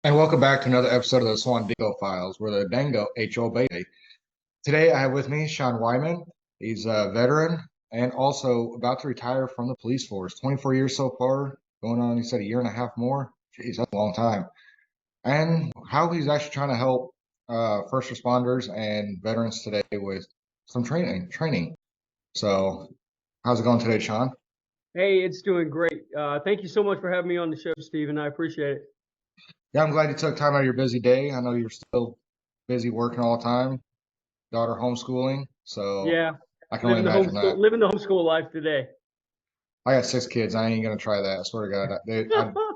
And welcome back to another episode of the Swandingo Files, where the Dango HO baby. Today I have with me Sean Wyman. He's a veteran and also about to retire from the police force. 24 years so far, going on, he said, a year and a half more. Jeez, that's a long time. And how he's actually trying to help first responders and veterans today with some training. So, how's it going today, Sean? Hey, it's doing great. Thank you so much for having me on the show, Stephen. I appreciate it. Yeah, I'm glad you took time out of your busy day. I know you're still busy working all the time, daughter homeschooling, so Yeah, I can only imagine that. living the homeschool life today. I got 6 kids. I ain't gonna try that. I swear to God,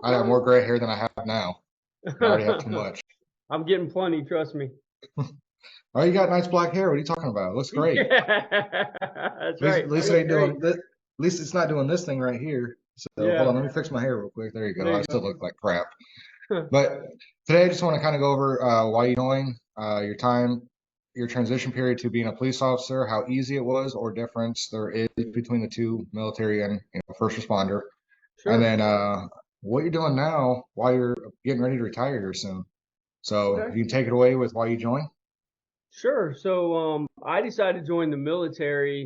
I have more gray hair than I have now. I already have too much. I'm getting plenty, trust me. Oh, you got nice black hair. What are you talking about? It looks great. Yeah, that's At right. least I it look ain't great. doing this. At least it's not doing this thing right here. So hold Yeah, on, let me fix my hair real quick. There you go. there I you still go. look like crap. But today I just want to kind of go over why you joined, your time, your transition period to being a police officer, how easy it was or difference there is between the two, military and first responder, and Sure. then what you're doing now while you're getting ready to retire here soon. So Okay. if you can take it away with why you joined. Sure. So, I decided to join the military.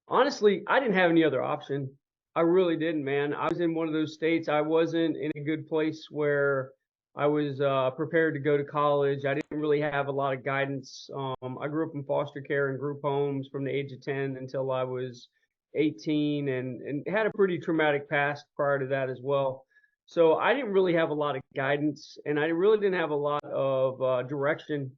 Honestly, I didn't have any other option. I really didn't, man. I was in one of those states. I wasn't in a good place where I was prepared to go to college. I didn't really have a lot of guidance. I grew up in foster care and group homes from the age of 10 until I was 18 and had a pretty traumatic past prior to that as well. So I didn't really have a lot of guidance and I really didn't have a lot of direction.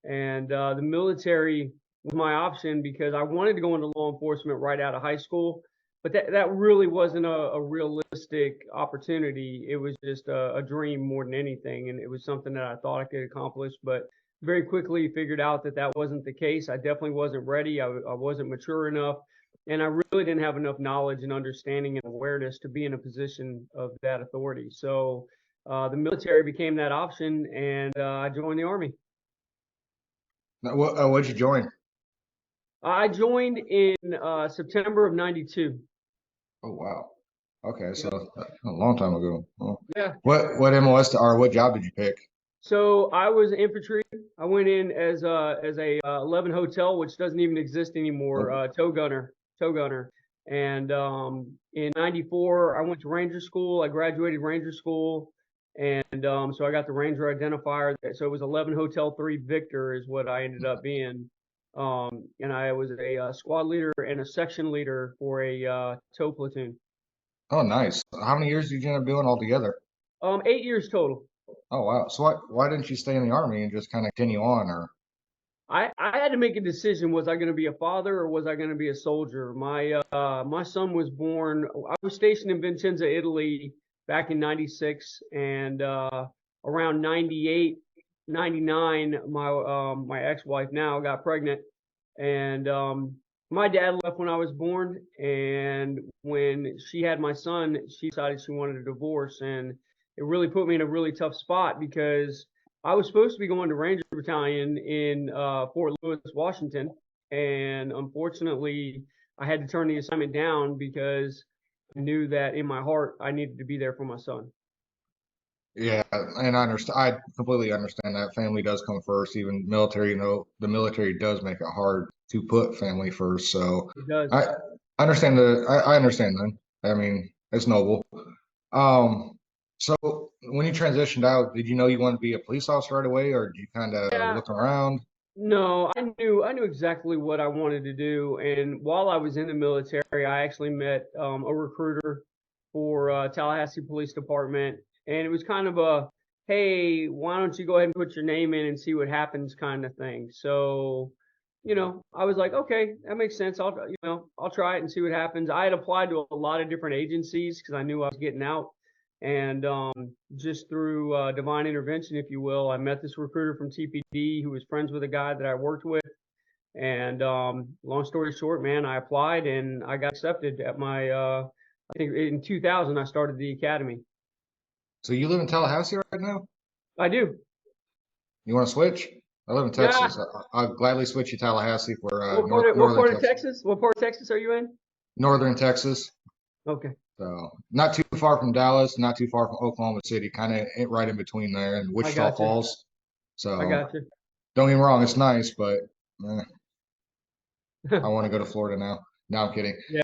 And the military was my option because I wanted to go into law enforcement right out of high school, but that really wasn't a realistic opportunity. It was just a dream more than anything, and it was something that I thought I could accomplish, but very quickly figured out that that wasn't the case. I definitely wasn't ready. I wasn't mature enough, and I really didn't have enough knowledge and understanding and awareness to be in a position of that authority. So the military became that option, and I joined the Army. Now, what'd you join? I joined in September of '92. Oh wow. Okay, so Yep. a long time ago. Well, Yeah. what MOS or what job did you pick? So I was infantry. I went in as a 11 hotel, which doesn't even exist anymore. Oh, Tow gunner. And in '94, I went to Ranger School. I graduated Ranger School, and so I got the Ranger identifier. So it was 11 Hotel 3 Victor is what I ended up being. And I was a squad leader and a section leader for a tow platoon. oh, nice. How many years did you end up doing altogether? 8 years total. Oh wow. So why didn't you stay in the army and just kind of continue on or I had to make a decision. Was I going to be a father or was I going to be a soldier? My son was born. I was stationed in Vicenza, Italy back in '96, and around '98, '99, my ex-wife now got pregnant, and my dad left when I was born. And when she had my son, she decided she wanted a divorce, and it really put me in a really tough spot because I was supposed to be going to Ranger Battalion in Fort Lewis, Washington, and unfortunately, I had to turn the assignment down because I knew that in my heart I needed to be there for my son. yeah, and I understand. I completely understand that family does come first. Even military, the military does make it hard to put family first. So It does. I understand I understand then. I mean, it's noble. Um, so when you transitioned out, did you know you wanted to be a police officer right away, or did you kind of Yeah, look around? no, I knew exactly what I wanted to do, and while I was in the military, I actually met a recruiter for Tallahassee Police Department, and it was kind of a, hey, why don't you go ahead and put your name in and see what happens kind of thing. So, I was like, okay, that makes sense. I'll try it and see what happens. I had applied to a lot of different agencies because I knew I was getting out, and just through divine intervention, if you will, I met this recruiter from TPD who was friends with a guy that I worked with. And long story short, man, I applied and I got accepted at I think in 2000, I started the academy. So you live in Tallahassee right now? I do. You want to switch? I live in Yeah. Texas. I'll gladly switch you Tallahassee for What part of northern what part of Texas. Texas? What part of Texas are you in? Northern Texas. Okay. So not too far from Dallas, not too far from Oklahoma City, kind of right in between there and I Wichita got you. Falls. I So got you. don't get me wrong, it's nice, but eh, I want to go to Florida now. No, I'm kidding. Yeah.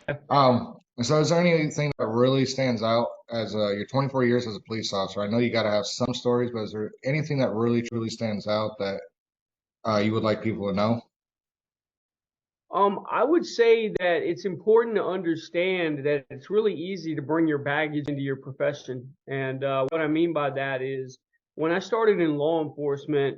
So is there anything that really stands out as your 24 years as a police officer? I know you got to have some stories, but is there anything that really truly stands out that you would like people to know? I would say that it's important to understand that it's really easy to bring your baggage into your profession. And what I mean by that is when I started in law enforcement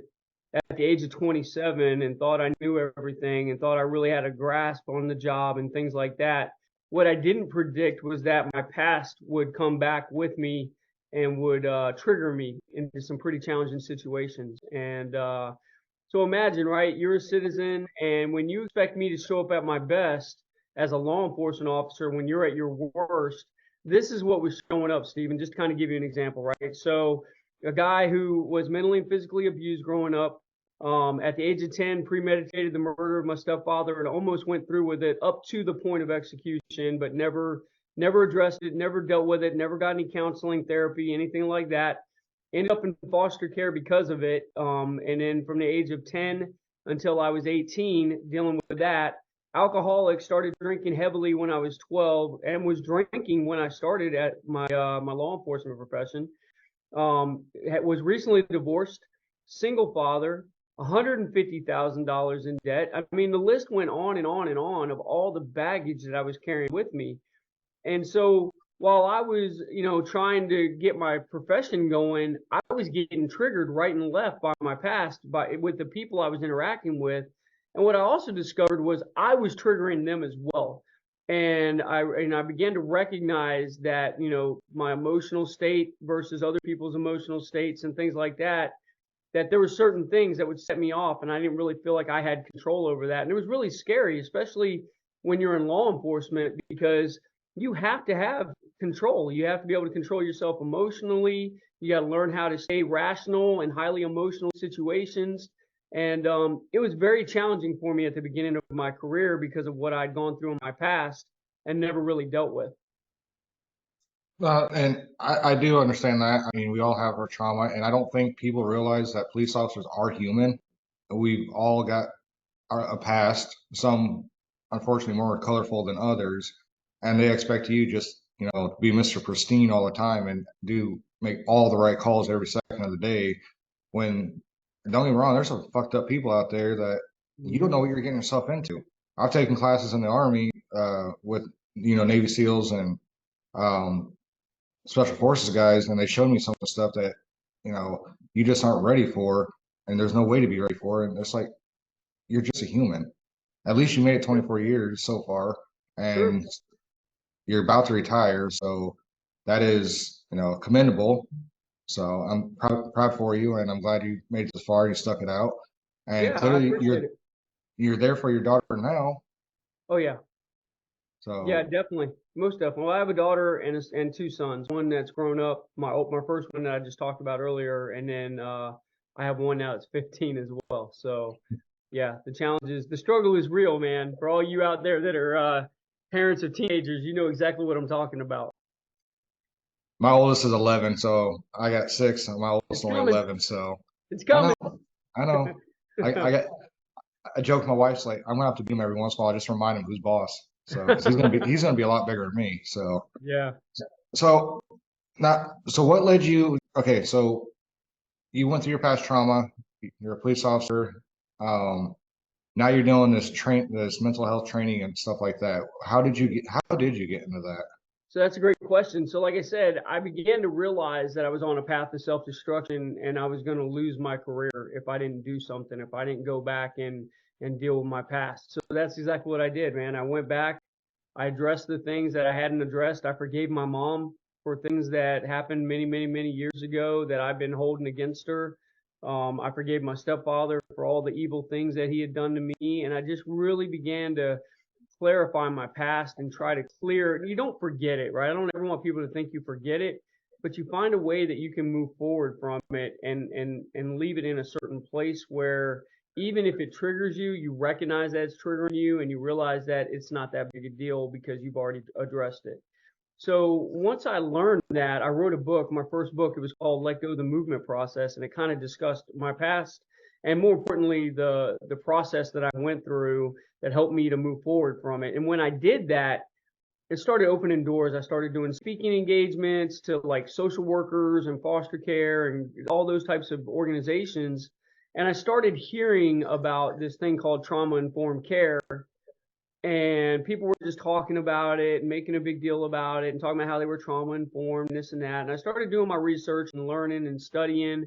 at the age of 27 and thought I knew everything and thought I really had a grasp on the job and things like that, what I didn't predict was that my past would come back with me and would trigger me into some pretty challenging situations. And so imagine, right? You're a citizen, and when you expect me to show up at my best as a law enforcement officer, when you're at your worst, this is what was showing up, Stephen. Just to kind of give you an example, right? So, a guy who was mentally and physically abused growing up, at the age of 10, premeditated the murder of my stepfather and almost went through with it up to the point of execution, but never addressed it, never dealt with it, never got any counseling, therapy, anything like that. Ended up in foster care because of it. And then from the age of 10 until I was 18, dealing with that. Alcoholic, started drinking heavily when I was 12 and was drinking when I started at my law enforcement profession. Was recently divorced, single father, $150,000 in debt. I mean, the list went on and on and on of all the baggage that I was carrying with me. And so while I was, trying to get my profession going, I was getting triggered right and left by my past, by with the people I was interacting with. And what I also discovered was I was triggering them as well. And I began to recognize that, my emotional state versus other people's emotional states and things like that, that there were certain things that would set me off and I didn't really feel like I had control over that. And it was really scary, especially when you're in law enforcement, because you have to have control. You have to be able to control yourself emotionally. You got to learn how to stay rational in highly emotional situations. And it was very challenging for me at the beginning of my career because of what I'd gone through in my past and never really dealt with. And I do understand that. I mean, we all have our trauma, and I don't think people realize that police officers are human. We've all got a past, some unfortunately more colorful than others, and they expect you just, to be Mr. Pristine all the time and do make all the right calls every second of the day. When, don't get me wrong, there's some fucked up people out there that you don't know what you're getting yourself into. I've taken classes in the Army with, Navy SEALs and um, special forces guys, and they showed me some of the stuff that you just aren't ready for, and there's no way to be ready for it. And it's like you're just a human. At least you made it 24 years so far, Sure. and you're about to retire, so that is commendable. So I'm proud for you, and I'm glad you made it this far. You stuck it out, and Yeah, I clearly appreciate it. you're there for your daughter now. Oh, yeah. Yeah, So definitely. Most definitely. Well, I have a daughter and two sons. One that's grown up, my first one that I just talked about earlier, and then I have one now that's 15 as well. So yeah, the struggle is real, man. For all you out there that are parents of teenagers, you know exactly what I'm talking about. my oldest is 11, so I got six, and my It's oldest only coming. 11. So It's I know, coming. I know. I got I joke with my wife's like, I'm gonna have to beat him every once in a while, just remind him who's boss. So, because he's gonna be a lot bigger than me. So, Yeah. so so what led you? Okay, so you went through your past trauma. You're a police officer. Um, Now you're doing this mental health training and stuff like that. How did you get into that? So that's a great question. So, like I said, I began to realize that I was on a path to self-destruction and I was going to lose my career if I didn't do something, if I didn't go back and deal with my past. So that's exactly what I did, man. I went back, I addressed the things that I hadn't addressed. I forgave my mom for things that happened many, many, many years ago that I've been holding against her. I forgave my stepfather for all the evil things that he had done to me, and I just really began to clarify my past and try to clear it. You don't forget it, right? I don't ever want people to think you forget it, but you find a way that you can move forward from it and leave it in a certain place where even if it triggers you, you recognize that it's triggering you and you realize that it's not that big a deal because you've already addressed it. So once I learned that, I wrote a book, my first book. It was called Let Go of the Movement Process, and it kind of discussed my past and, more importantly, the process that I went through that helped me to move forward from it. And when I did that, it started opening doors. I started doing speaking engagements to like social workers and foster care and all those types of organizations. And I started hearing about this thing called trauma informed care, and people were just talking about it and making a big deal about it and talking about how they were trauma informed, this and that. And I started doing my research and learning and studying.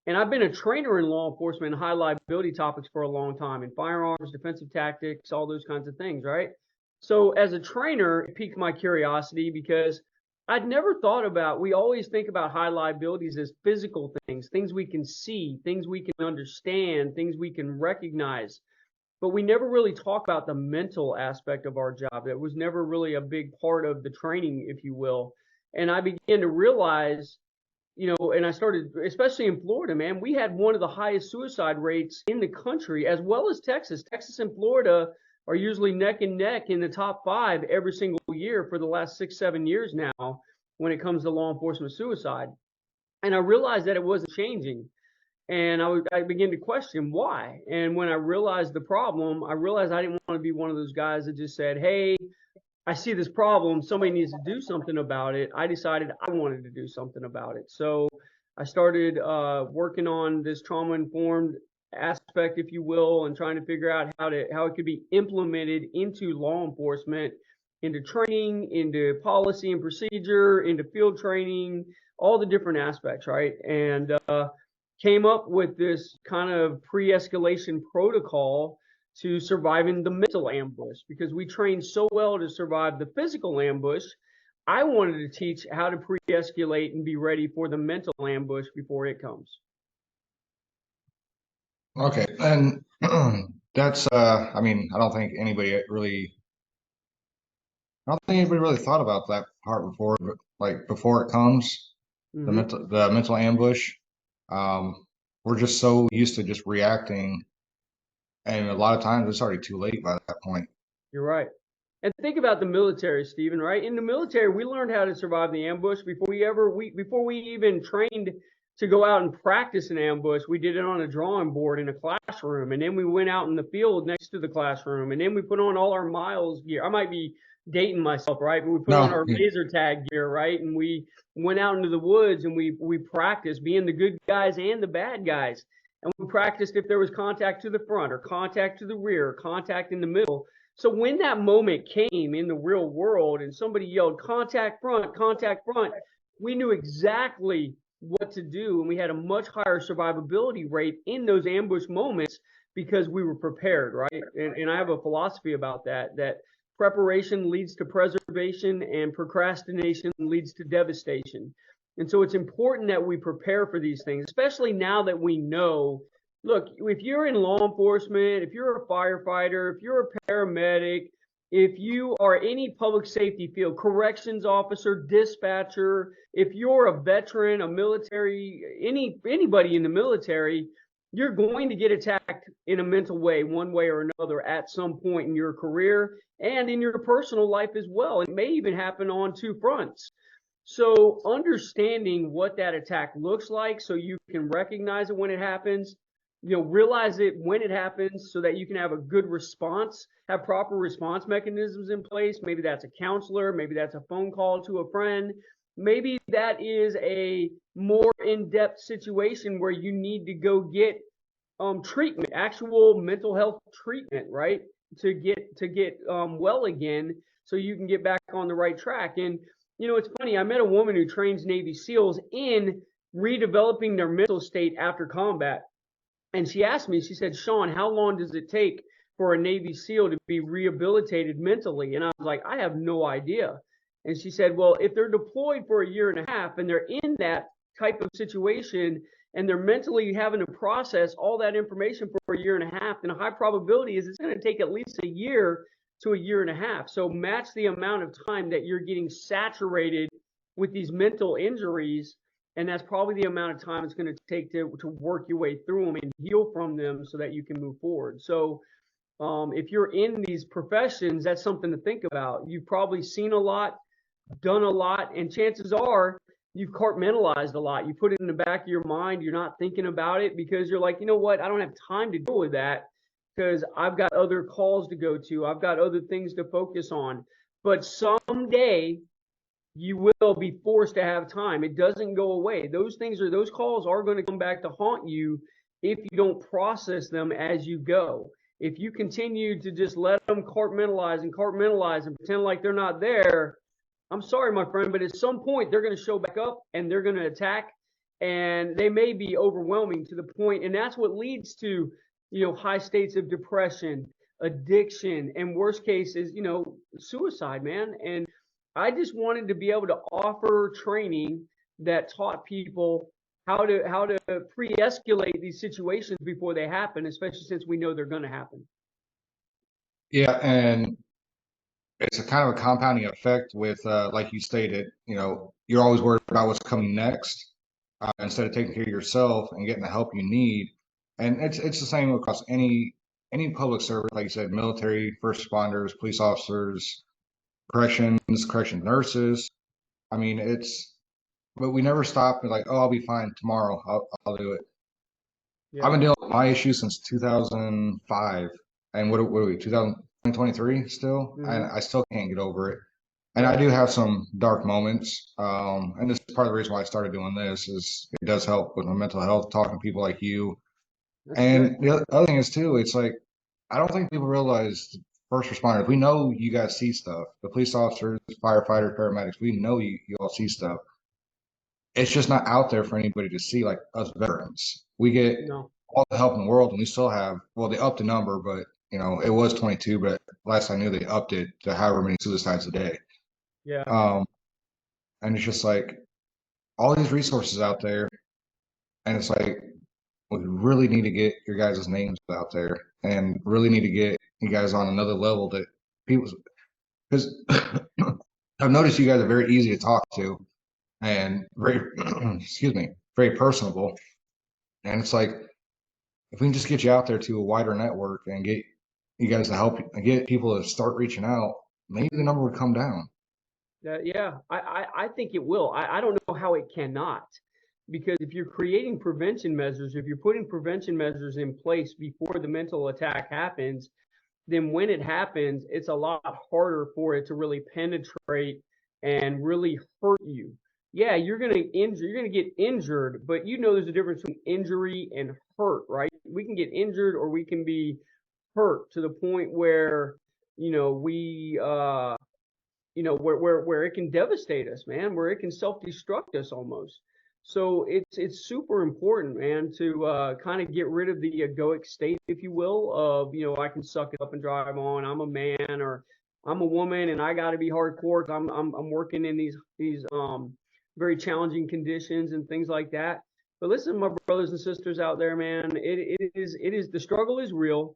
And I've been a trainer in law enforcement and high liability topics for a long time, in firearms, defensive tactics, all those kinds of things, right? So as a trainer, it piqued my curiosity because I'd never thought about, we always think about high liabilities as physical things, things we can see, things we can understand, things we can recognize. But we never really talk about the mental aspect of our job. It was never really a big part of the training, if you will. And I began to realize, and I started, especially in Florida, man, we had one of the highest suicide rates in the country, as well as Texas. Texas and Florida are usually neck and neck in the top 5 every single year for the last 6, 7 years now when it comes to law enforcement suicide. And I realized that it wasn't changing. And I began to question why. And when I realized the problem, I realized I didn't want to be one of those guys that just said, hey, I see this problem, somebody needs to do something about it. I decided I wanted to do something about it. So I started working on this trauma informed aspect, if you will, and trying to figure out how it could be implemented into law enforcement, into training, into policy and procedure, into field training, all the different aspects, right? And came up with this kind of pre-escalation protocol to surviving the mental ambush, because we trained so well to survive the physical ambush. I wanted to teach how to pre-escalate and be ready for the mental ambush before it comes. Okay, and that's I mean, I don't think anybody really thought about that part before, but like before it comes, Mm-hmm. the mental ambush, we're just so used to just reacting, and a lot of times it's already too late by that point. You're right. And think about the military, Stephen, right? In the military, we learned how to survive the ambush before we even trained to go out and practice an ambush. We did it on a drawing board in a classroom, and then we went out in the field next to the classroom, and then we put on all our miles gear. I might be dating myself, right? But we put on No, our laser tag gear, right? And we went out into the woods and we practiced being the good guys and the bad guys. And we practiced if there was contact to the front or contact to the rear, or contact in the middle. So when that moment came in the real world and somebody yelled contact front, we knew exactly what to do, and we had a much higher survivability rate in those ambush moments because we were prepared, right? And I have a philosophy about that preparation leads to preservation and procrastination leads to devastation. And so it's important that we prepare for these things, especially now that we know. Look, if you're in law enforcement, if you're a firefighter, if you're a paramedic, if you are any public safety field, corrections officer, dispatcher, if you're a veteran, a military, anybody in the military, you're going to get attacked in a mental way, one way or another, at some point in your career and in your personal life as well. It may even happen on 2 fronts. So understanding what that attack looks like so you can recognize it when it happens, realize it when it happens so that you can have a good response, have proper response mechanisms in place. Maybe that's a counselor, maybe that's a phone call to a friend, maybe that is a more in-depth situation where you need to go get treatment, actual mental health treatment, right? To get well again so you can get back on the right track. And it's funny, I met a woman who trains Navy SEALs in redeveloping their mental state after combat. And she asked me, she said, Sean, how long does it take for a Navy SEAL to be rehabilitated mentally? And I was like, I have no idea. And she said, well, if they're deployed for a year and a half and they're in that type of situation and they're mentally having to process all that information for a year and a half, then a high probability is it's going to take at least a year to a year and a half. So match the amount of time that you're getting saturated with these mental injuries, and that's probably the amount of time it's going to take to work your way through them and heal from them so that you can move forward. So if you're in these professions, that's something to think about. You've probably seen a lot done a lot, and chances are you've compartmentalized a lot. You put it in the back of your mind. You're not thinking about it because you're like, you know what? I don't have time to deal with that because I've got other calls to go to. I've got other things to focus on. But someday you will be forced to have time. It doesn't go away. Those calls are going to come back to haunt you if you don't process them as you go. If you continue to just let them compartmentalize and pretend like they're not there, I'm sorry, my friend, but at some point they're going to show back up and they're going to attack, and they may be overwhelming to the point, and that's what leads to, high states of depression, addiction, and worst case is, suicide, man. And I just wanted to be able to offer training that taught people how to pre-escalate these situations before they happen, especially since we know they're going to happen. Yeah, and it's a kind of a compounding effect with, like you stated, you're always worried about what's coming next, instead of taking care of yourself and getting the help you need. And it's the same across any public service, like you said, military, first responders, police officers, correction nurses. I mean, but we never stop and like, oh, I'll be fine tomorrow. I'll do it. I've Yeah. been dealing with my issues since 2005, and what are we, 2023 still, and Hmm. I still can't get over it. And I Yeah. do have some dark moments, and this is part of the reason why I started doing this is it does help with my mental health, talking to people like you. That's And good. the other thing is too, it's like I don't think people realize first responders. We know you guys see stuff. The police officers, firefighters, paramedics. We know you all see stuff. It's just not out there for anybody to see, like us veterans. We get No. all the help in the world, and we still have, well, they upped the number, but it was 22, but last I knew they upped it to however many suicides a day. Yeah. Um, and it's just like all these resources out there, and it's like we really need to get your guys' names out there, and really need to get you guys on another level that people, because I've noticed you guys are very easy to talk to and very, excuse me, very personable. And it's like if we can just get you out there to a wider network and get you guys to help and get people to start reaching out, maybe the number would come down. Yeah, I think it will. I don't know how it cannot. Because if you're creating prevention measures, if you're putting prevention measures in place before the mental attack happens, then when it happens, it's a lot harder for it to really penetrate and really hurt you. Yeah, you're gonna get injured, but there's a difference between injury and hurt, right? We can get injured or we can be hurt to the point where, we where it can devastate us, man, where it can self-destruct us almost. So it's super important, man, to kind of get rid of the egoic state, if you will, of I can suck it up and drive on. I'm a man or I'm a woman, and I got to be hardcore. 'Cause I'm working in these very challenging conditions and things like that. But listen, my brothers and sisters out there, man, it is the struggle is real.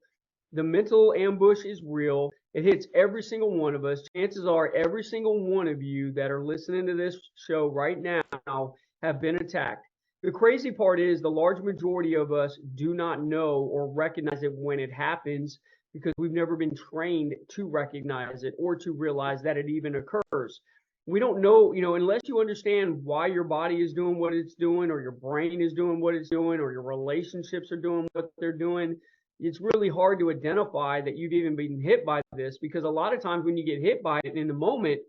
The mental ambush is real. It hits every single one of us. Chances are every single one of you that are listening to this show right now have been attacked. The crazy part is the large majority of us do not know or recognize it when it happens because we've never been trained to recognize it or to realize that it even occurs. We don't know, unless you understand why your body is doing what it's doing, or your brain is doing what it's doing, or your relationships are doing what they're doing. It's really hard to identify that you've even been hit by this, because a lot of times when you get hit by it in the moment,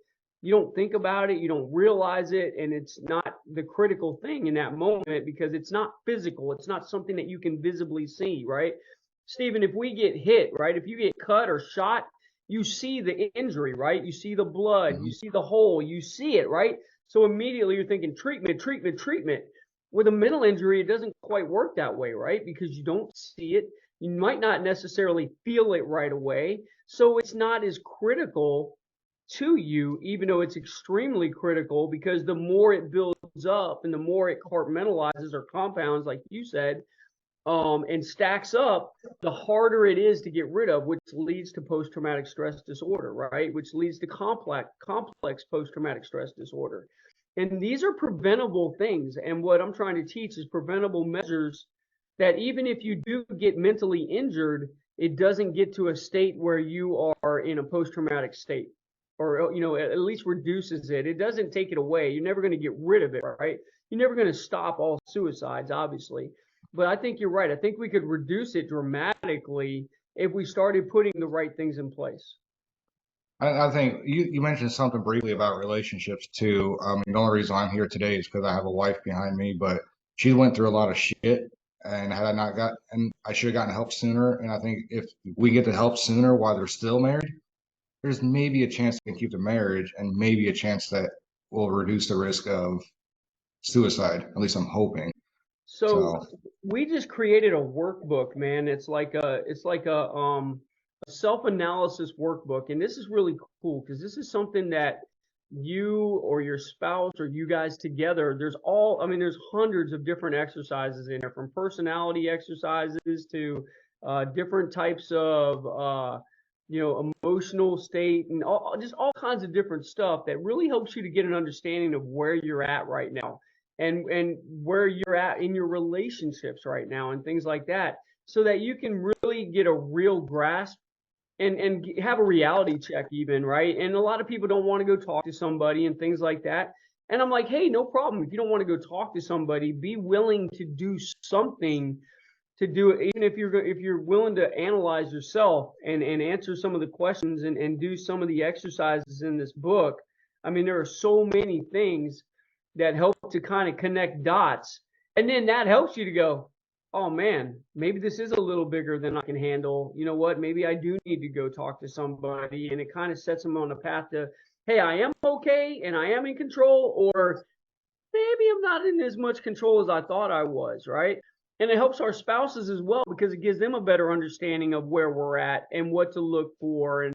you don't think about it, you don't realize it, and it's not the critical thing in that moment because it's not physical. It's not something that you can visibly see, right? Stephen, if we get hit, right, if you get cut or shot, you see the injury, right? You see the blood, you Mhm. see the hole, you see it, right? So immediately you're thinking treatment, treatment, treatment. With a mental injury, it doesn't quite work that way, right? Because you don't see it. You might not necessarily feel it right away. So it's not as critical to you, even though it's extremely critical, because the more it builds up and the more it compartmentalizes or compounds, like you said, and stacks up, the harder it is to get rid of, which leads to post-traumatic stress disorder, right? Which leads to complex post-traumatic stress disorder. And these are preventable things. And what I'm trying to teach is preventable measures that even if you do get mentally injured, it doesn't get to a state where you are in a post-traumatic state. or at least reduces it. It doesn't take it away. You're never going to get rid of it, right? You're never going to stop all suicides, obviously. But I think you're right. I think we could reduce it dramatically if we started putting the right things in place. I think you mentioned something briefly about relationships too. The only reason I'm here today is because I have a wife behind me, but she went through a lot of shit, and had I not got, and I should have gotten help sooner. And I think if we get the help sooner while they're still married, there's maybe a chance they can keep the marriage, and maybe a chance that will reduce the risk of suicide. At least I'm hoping. So So, we just created a workbook, man. It's like a self-analysis workbook, and this is really cool because this is something that you or your spouse or you guys together, there's hundreds of different exercises in there, from personality exercises to different types of emotional state, and all kinds of different stuff that really helps you to get an understanding of where you're at right now, and where you're at in your relationships right now, and things like that, so that you can really get a real grasp and have a reality check even, right? And a lot of people don't want to go talk to somebody and things like that. And I'm like, hey, no problem. If you don't want to go talk to somebody, be willing to do something to do it. Even if you're willing to analyze yourself and answer some of the questions and do some of the exercises in this book. I mean, there are so many things that help to kind of connect dots. And then that helps you to go, oh man, maybe this is a little bigger than I can handle. You know what? Maybe I do need to go talk to somebody. And it kind of sets them on a path to, hey, I am okay and I am in control, or maybe I'm not in as much control as I thought I was, right? And it helps our spouses as well because it gives them a better understanding of where we're at and what to look for,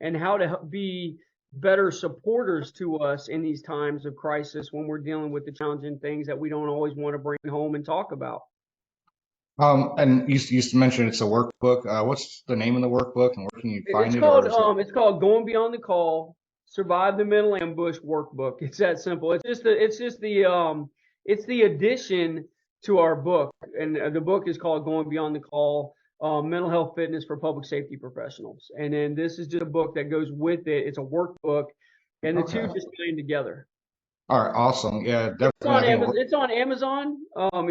and how to be better supporters to us in these times of crisis when we're dealing with the challenging things that we don't always want to bring home and talk about. and you mentioned it's a workbook. What's the name of the workbook, and where can you It's find it, called or is it? Going Beyond the Call, Survive the Mental Ambush Workbook. It's that simple. It's the addition to our book, and the book is called Going Beyond the Call, Mental Health Fitness for Public Safety Professionals. And then this is just a book that goes with it. It's a workbook, and the two Okay. just came together. All right. Awesome. Yeah, It's definitely. on I think Amazon. It's on Amazon.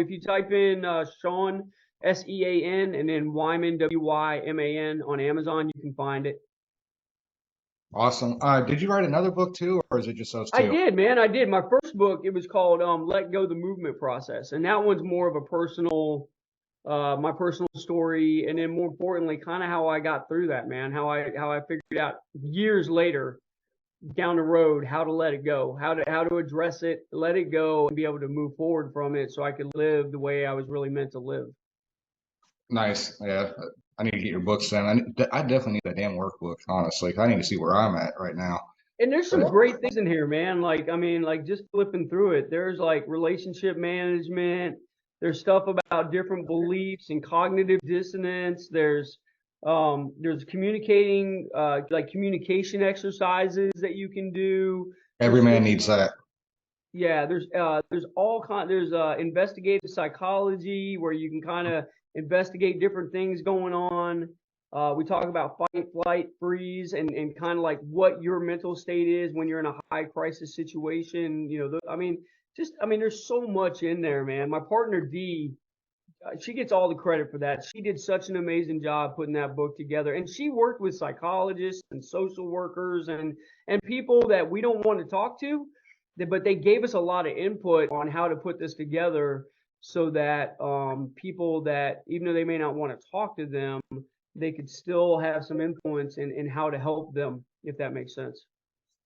If you type in Sean Sean and then Wyman Wyman on Amazon, you can find it. awesome. Did you write another book too, or is it just those I two? did, man. I did. My first book, it was called Let Go the Movement Process. And that one's more of a my personal story. And then more importantly, kind of how I got through that, man. How I figured out years later down the road how to let it go, how to address it, let it go, and be able to move forward from it so I could live the way I was really meant to live. Nice. Yeah. I need to get your books then. I definitely need that damn workbook, honestly. 'Cause I need to see where I'm at right now. And there's some But great things in here, man. Like, I mean, like just flipping through it, there's like relationship management. There's stuff about different beliefs and cognitive dissonance. There's communicating, like communication exercises that you can do. every There's man things, needs that. yeah, there's investigative psychology where you can kind of investigate different things going on. We talk about fight, flight, freeze, and kind of like what your mental state is when you're in a high crisis situation. There's so much in there, man. My partner D, she gets all the credit for that. She did such an amazing job putting that book together, and she worked with psychologists and social workers and people that we don't want to talk to, but they gave us a lot of input on how to put this together so that people that, even though they may not want to talk to them, they could still have some influence in how to help them, if that makes sense.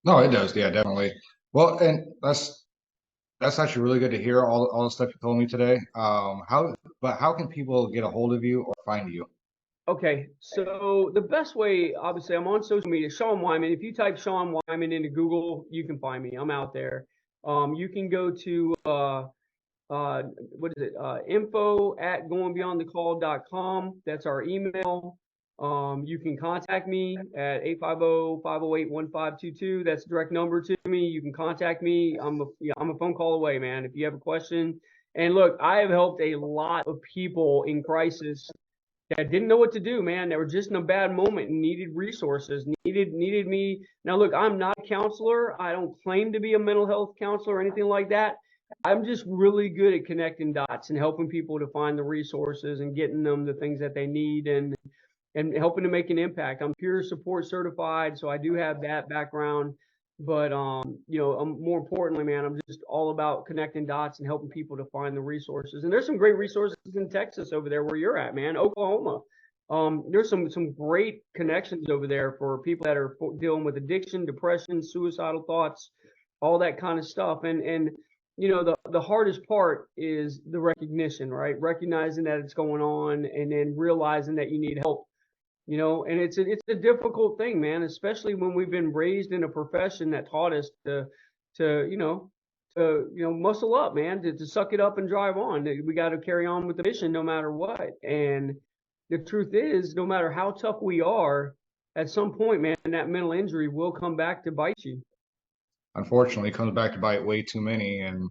No, it does. Yeah, definitely. Well, and that's actually really good to hear all the stuff you told me today. How can people get a hold of you or find you? Okay, so the best way, obviously, I'm on social media, Sean Wyman. If you type Sean Wyman into Google, you can find me. I'm out there. You can go to what is it? Info at goingbeyondthecall.com. That's our email. You can contact me at 850-508-1522. That's a direct number to me. You can contact me. I'm a phone call away, man. If you have a question. And look, I have helped a lot of people in crisis that didn't know what to do, man. They were just in a bad moment and needed resources, needed me. Now, look, I'm not a counselor. I don't claim to be a mental health counselor or anything like that. I'm just really good at connecting dots and helping people to find the resources and getting them the things that they need and helping to make an impact. I'm peer support certified, so I do have that background. But more importantly, man, I'm just all about connecting dots and helping people to find the resources. And there's some great resources in Texas over there where you're at, man, Oklahoma. There's some great connections over there for people that are dealing with addiction, depression, suicidal thoughts, all that kind of stuff. And the hardest part is the recognition, right? Recognizing that it's going on and then realizing that you need help. And it's a difficult thing, man, especially when we've been raised in a profession that taught us to muscle up, man, to suck it up and drive on. We got to carry on with the mission no matter what. And the truth is, no matter how tough we are, at some point, man, that mental injury will come back to bite you. Unfortunately, it comes back to bite way too many, and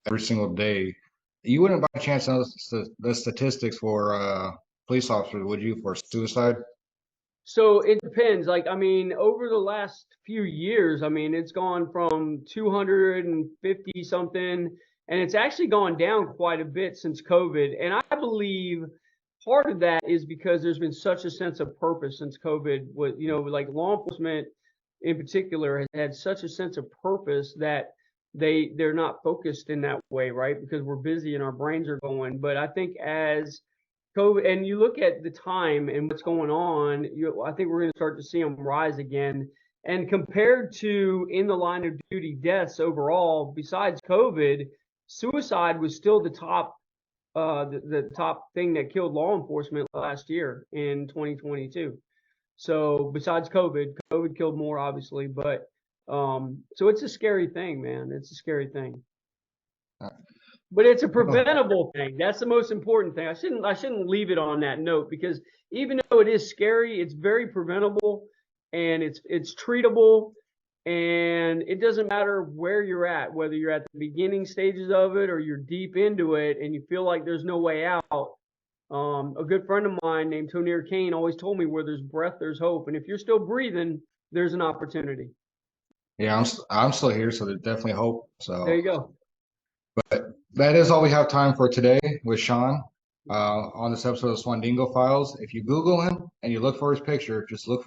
every single day. You wouldn't by chance know the statistics for police officers, would you, for suicide? So it depends. Like, I mean, over the last few years, I mean, it's gone from 250 something, and it's actually gone down quite a bit since COVID. And I believe part of that is because there's been such a sense of purpose since COVID. Like law enforcement in particular has had such a sense of purpose that they're not focused in that way, right? Because we're busy and our brains are going. But I think as COVID, and you look at the time and what's going on, I think we're going to start to see them rise again. And compared to in the line of duty deaths overall, besides COVID, suicide was still the top thing that killed law enforcement last year in 2022. So besides COVID killed more, obviously, but so it's a scary thing, man. It's a scary thing. But it's a preventable thing. That's the most important thing. I shouldn't leave it on that note, because even though it is scary, it's very preventable and it's treatable, and it doesn't matter where you're at, whether you're at the beginning stages of it or you're deep into it and you feel like there's no way out. A good friend of mine named Tonier Kane always told me, where there's breath, there's hope. And if you're still breathing, there's an opportunity. Yeah, I'm still here, so there's definitely hope. So there you go. But that is all we have time for today with Sean on this episode of Swandingo Files. If you Google him and you look for his picture, just look